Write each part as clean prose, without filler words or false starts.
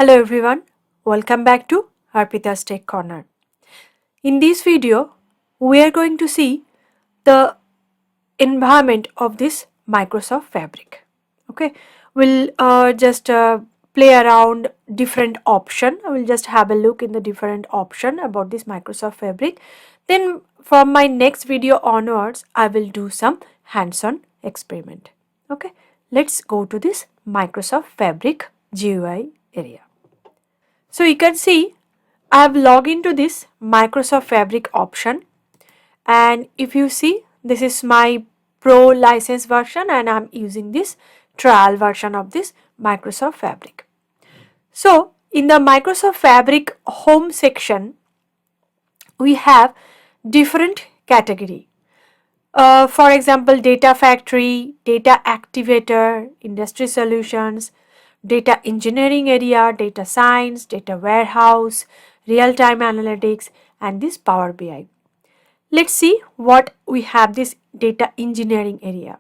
Hello everyone, welcome back to Arpita's Tech Corner. In this video, we are going to see the environment of this Microsoft Fabric. Okay, we'll just play around different option. I will just have a look in the different option about this Microsoft Fabric. Then from my next video onwards, I will do some hands-on experiment. Okay, let's go to this Microsoft Fabric GUI area. So you can see I have logged into this Microsoft Fabric option, and if you see, this is my pro license version and I'm using this trial version of this Microsoft Fabric. So in the Microsoft Fabric home section, we have different category. For example, data factory, data activator, industry solutions, data engineering area, data science, data warehouse, real-time analytics, and this Power BI. Let's see what we have this data engineering area.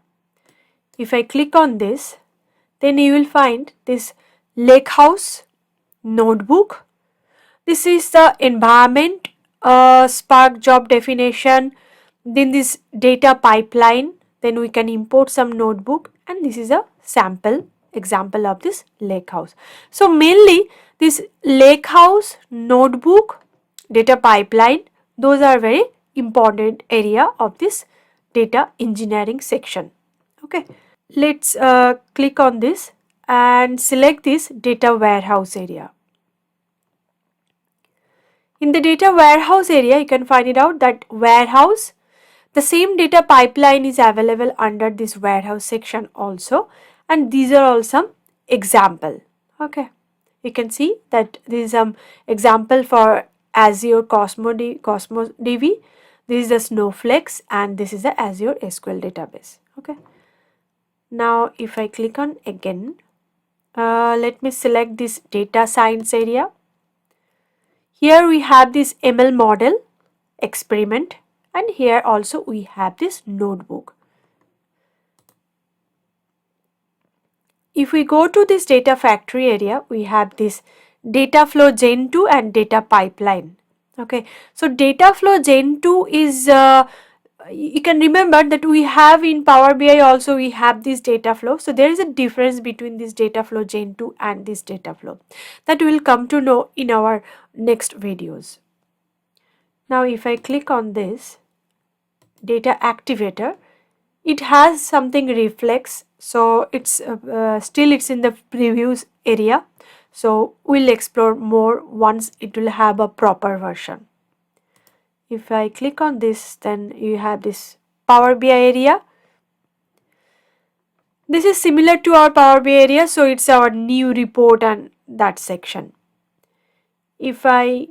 If I click on this, then you will find this Lakehouse notebook. This is the environment, Spark job definition, then this data pipeline, then we can import some notebook, and this is a sample example of this Lakehouse. So mainly this Lakehouse notebook, data pipeline, those are very important area of this data engineering section. Okay, let's click on this and select this data warehouse area. In the data warehouse area, you can find it out that warehouse, the same data pipeline is available under this warehouse section also, and these are all some example. Okay, you can see that this is some example for Azure Cosmos DB, this is the Snowflakes, and this is the Azure SQL database. Okay, now if I click on again, let me select this data science area. Here we have this ML model experiment, and here also we have this notebook. If we go to this data factory area, we have this data flow gen 2 and data pipeline. Okay, so data flow gen 2 is you can remember that we have in Power BI also we have this data flow. So there is a difference between this data flow gen 2 and this data flow that we will come to know in our next videos. Now if I click on this data activator, it has something reflex, so it's still it's in the previews area, so we'll explore more once it will have a proper version. If I click on this, then you have this Power BI area. This is similar to our Power BI area, so it's our new report and that section. If I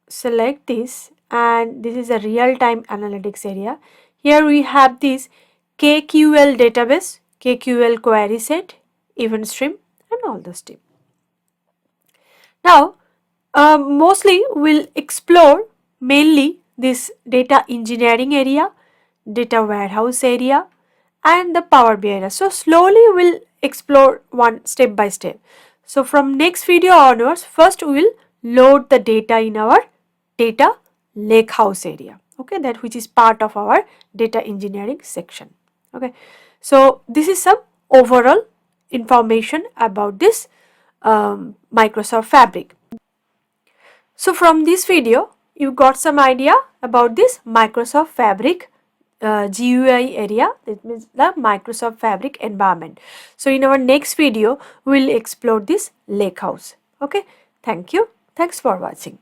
select this, and this is a real-time analytics area, here we have this KQL database, KQL query set, event stream, and all the stuff. Now, mostly we'll explore mainly this data engineering area, data warehouse area, and the Power BI area. So slowly we'll explore one step by step. So from next video onwards, first we will load the data in our data lakehouse area. Okay, that which is part of our data engineering section. Okay, so this is some overall information about this Microsoft Fabric. So from this video, you got some idea about this Microsoft Fabric GUI area, that means the Microsoft Fabric environment. So in our next video, we will explore this Lakehouse. Okay, thank you. Thanks for watching.